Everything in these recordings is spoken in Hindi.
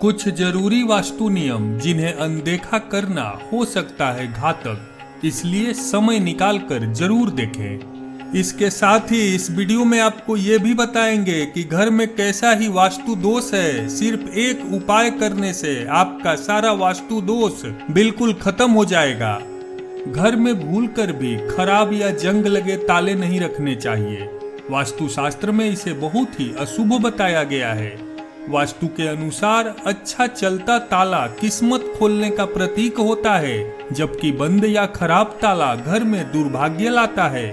कुछ जरूरी वास्तु नियम जिन्हें अनदेखा करना हो सकता है घातक, इसलिए समय निकालकर जरूर देखें। इसके साथ ही इस वीडियो में आपको ये भी बताएंगे कि घर में कैसा ही वास्तु दोष है, सिर्फ एक उपाय करने से आपका सारा वास्तु दोष बिल्कुल खत्म हो जाएगा। घर में भूलकर भी खराब या जंग लगे ताले नहीं रखने चाहिए। वास्तु शास्त्र में इसे बहुत ही अशुभ बताया गया है। वास्तु के अनुसार अच्छा चलता ताला किस्मत खोलने का प्रतीक होता है, जबकि बंद या खराब ताला घर में दुर्भाग्य लाता है।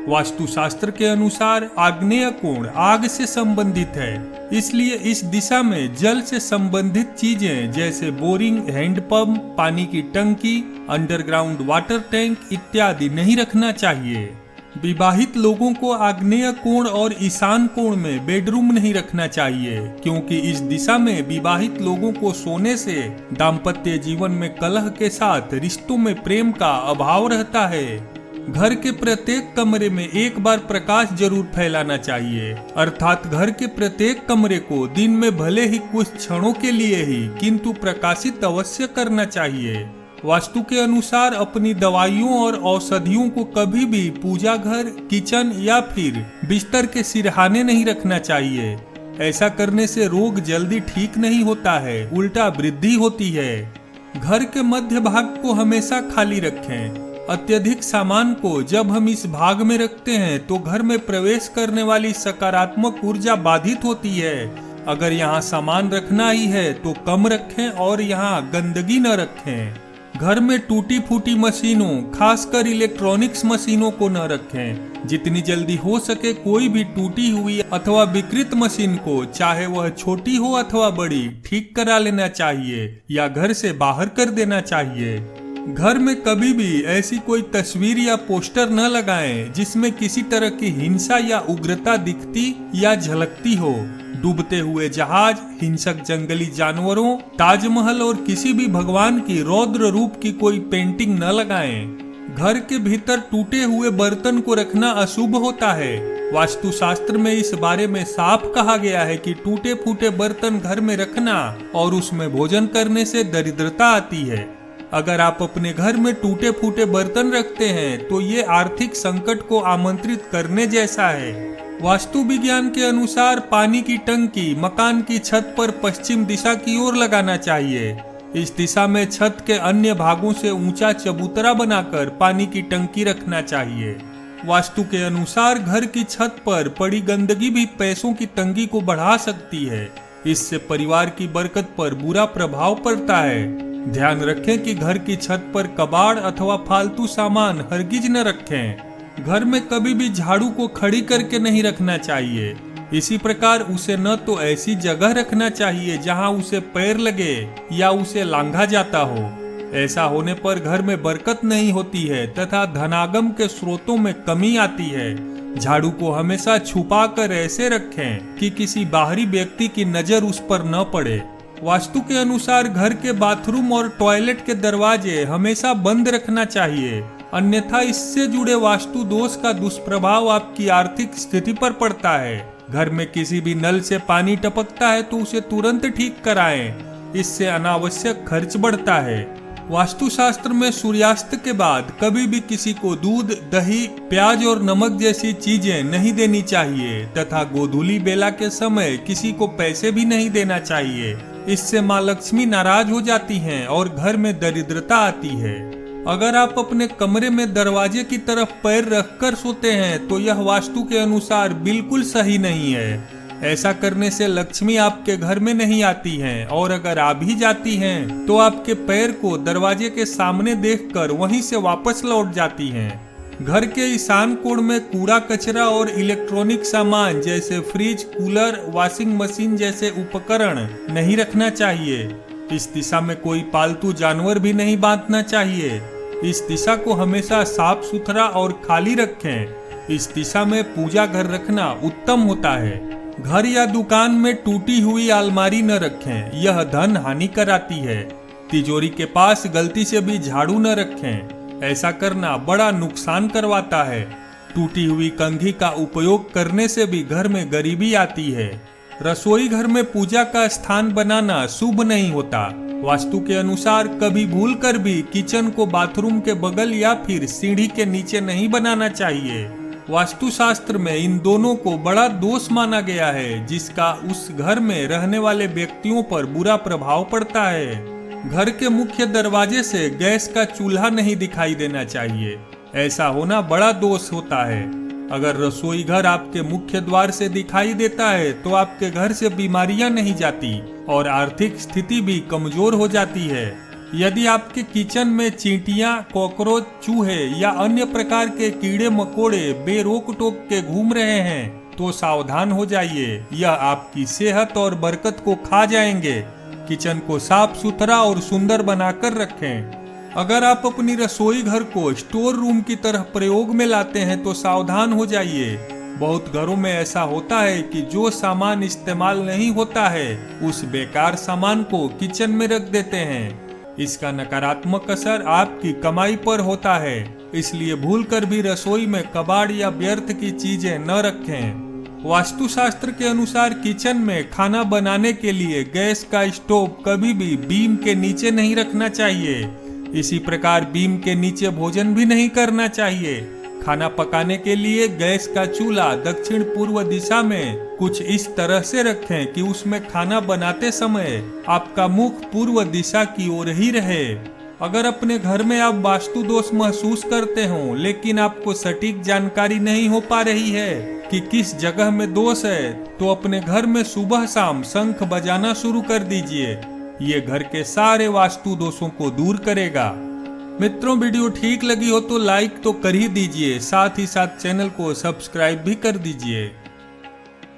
वास्तु शास्त्र के अनुसार आग्नेय कोण आग से संबंधित है, इसलिए इस दिशा में जल से संबंधित चीजें जैसे बोरिंग, हैंडपंप, पानी की टंकी, अंडरग्राउंड वाटर टैंक इत्यादि नहीं रखना चाहिए। विवाहित लोगों को आग्नेय कोण और ईशान कोण में बेडरूम नहीं रखना चाहिए, क्योंकि इस दिशा में विवाहित लोगों को सोने से दाम्पत्य जीवन में कलह के साथ रिश्तों में प्रेम का अभाव रहता है। घर के प्रत्येक कमरे में एक बार प्रकाश जरूर फैलाना चाहिए, अर्थात घर के प्रत्येक कमरे को दिन में भले ही कुछ क्षणों के लिए ही किंतु प्रकाशित अवश्य करना चाहिए। वास्तु के अनुसार अपनी दवाइयों और औषधियों को कभी भी पूजा घर, किचन या फिर बिस्तर के सिरहाने नहीं रखना चाहिए। ऐसा करने से रोग जल्दी ठीक नहीं होता है, उल्टा वृद्धि होती है। घर के मध्य भाग को हमेशा खाली रखें। अत्यधिक सामान को जब हम इस भाग में रखते हैं तो घर में प्रवेश करने वाली सकारात्मक ऊर्जा बाधित होती है। अगर यहाँ सामान रखना ही है तो कम रखें और यहाँ गंदगी न रखें। घर में टूटी फूटी मशीनों, खासकर इलेक्ट्रॉनिक्स मशीनों को न रखें। जितनी जल्दी हो सके कोई भी टूटी हुई अथवा विकृत मशीन को, चाहे वह छोटी हो अथवा बड़ी, ठीक करा लेना चाहिए या घर से बाहर कर देना चाहिए। घर में कभी भी ऐसी कोई तस्वीर या पोस्टर न लगाएं जिसमें किसी तरह की हिंसा या उग्रता दिखती या झलकती हो। डूबते हुए जहाज, हिंसक जंगली जानवरों, ताजमहल और किसी भी भगवान की रौद्र रूप की कोई पेंटिंग न लगाएं। घर के भीतर टूटे हुए बर्तन को रखना अशुभ होता है। वास्तु शास्त्र में इस बारे में साफ कहा गया है कि टूटे फूटे बर्तन घर में रखना और उसमें भोजन करने से दरिद्रता आती है। अगर आप अपने घर में टूटे फूटे बर्तन रखते हैं तो ये आर्थिक संकट को आमंत्रित करने जैसा है। वास्तु विज्ञान के अनुसार पानी की टंकी मकान की छत पर पश्चिम दिशा की ओर लगाना चाहिए। इस दिशा में छत के अन्य भागों से ऊंचा चबूतरा बनाकर पानी की टंकी रखना चाहिए। वास्तु के अनुसार घर की छत पर पड़ी गंदगी भी पैसों की तंगी को बढ़ा सकती है। इससे परिवार की बरकत पर बुरा प्रभाव पड़ता है। ध्यान रखें कि घर की छत पर कबाड़ अथवा फालतू सामान हरगिज न रखें। घर में कभी भी झाड़ू को खड़ी करके नहीं रखना चाहिए। इसी प्रकार उसे न तो ऐसी जगह रखना चाहिए जहां उसे पैर लगे या उसे लांघा जाता हो। ऐसा होने पर घर में बरकत नहीं होती है तथा धनागम के स्रोतों में कमी आती है। झाड़ू को हमेशा छुपा कर ऐसे रखें कि किसी बाहरी व्यक्ति की नजर उस पर न पड़े। वास्तु के अनुसार घर के बाथरूम और टॉयलेट के दरवाजे हमेशा बंद रखना चाहिए, अन्यथा इससे जुड़े वास्तु दोष का दुष्प्रभाव आपकी आर्थिक स्थिति पर पड़ता है। घर में किसी भी नल से पानी टपकता है तो उसे तुरंत ठीक कराएं, इससे अनावश्यक खर्च बढ़ता है। वास्तु शास्त्र में सूर्यास्त के बाद कभी भी किसी को दूध, दही, प्याज और नमक जैसी चीजें नहीं देनी चाहिए तथा गोधूली बेला के समय किसी को पैसे भी नहीं देना चाहिए। इससे माँ लक्ष्मी नाराज हो जाती हैं और घर में दरिद्रता आती है। अगर आप अपने कमरे में दरवाजे की तरफ पैर रखकर सोते हैं तो यह वास्तु के अनुसार बिल्कुल सही नहीं है। ऐसा करने से लक्ष्मी आपके घर में नहीं आती हैं और अगर आ भी जाती हैं तो आपके पैर को दरवाजे के सामने देखकर वहीं से वापस लौट जाती हैं। घर के ईशान कोण में कूड़ा कचरा और इलेक्ट्रॉनिक सामान जैसे फ्रिज, कूलर, वॉशिंग मशीन जैसे उपकरण नहीं रखना चाहिए। इस दिशा में कोई पालतू जानवर भी नहीं बांधना चाहिए। इस दिशा को हमेशा साफ सुथरा और खाली रखें। इस दिशा में पूजा घर रखना उत्तम होता है। घर या दुकान में टूटी हुई अलमारी न रखें, यह धन हानि कराती है। तिजोरी के पास गलती से भी झाड़ू न रखें, ऐसा करना बड़ा नुकसान करवाता है। टूटी हुई कंघी का उपयोग करने से भी घर में गरीबी आती है। रसोई घर में पूजा का स्थान बनाना शुभ नहीं होता। वास्तु के अनुसार कभी भूल कर भी किचन को बाथरूम के बगल या फिर सीढ़ी के नीचे नहीं बनाना चाहिए। वास्तुशास्त्र में इन दोनों को बड़ा दोष माना गया है, जिसका उस घर में रहने वाले व्यक्तियों पर बुरा प्रभाव पड़ता है। घर के मुख्य दरवाजे से गैस का चूल्हा नहीं दिखाई देना चाहिए। ऐसा होना बड़ा दोष होता है। अगर रसोई घर आपके मुख्य द्वार से दिखाई देता है तो आपके घर से बीमारियां नहीं जाती और आर्थिक स्थिति भी कमजोर हो जाती है। यदि आपके किचन में चींटियां, कॉकरोच, चूहे या अन्य प्रकार के कीड़े मकोड़े बेरोक टोक के घूम रहे हैं तो सावधान हो जाइए, यह आपकी सेहत और बरकत को खा जाएंगे। किचन को साफ सुथरा और सुंदर बनाकर रखें। अगर आप अपनी रसोई घर को स्टोर रूम की तरह प्रयोग में लाते हैं तो सावधान हो जाइए। बहुत घरों में ऐसा होता है कि जो सामान इस्तेमाल नहीं होता है उस बेकार सामान को किचन में रख देते हैं। इसका नकारात्मक असर आपकी कमाई पर होता है, इसलिए भूलकर भी रसोई में कबाड़ या व्यर्थ की चीजें न रखें। वास्तुशास्त्र के अनुसार किचन में खाना बनाने के लिए गैस का स्टोव कभी भी बीम के नीचे नहीं रखना चाहिए। इसी प्रकार बीम के नीचे भोजन भी नहीं करना चाहिए। खाना पकाने के लिए गैस का चूल्हा दक्षिण पूर्व दिशा में कुछ इस तरह से रखें कि उसमें खाना बनाते समय आपका मुख पूर्व दिशा की ओर ही रहे। अगर अपने घर में आप वास्तु दोष महसूस करते हो लेकिन आपको सटीक जानकारी नहीं हो पा रही है कि किस जगह में दोष है, तो अपने घर में सुबह शाम शंख बजाना शुरू कर दीजिए। ये घर के सारे वास्तु दोषों को दूर करेगा। मित्रों, वीडियो ठीक लगी हो तो लाइक तो कर ही दीजिए, साथ ही साथ चैनल को सब्सक्राइब भी कर दीजिए।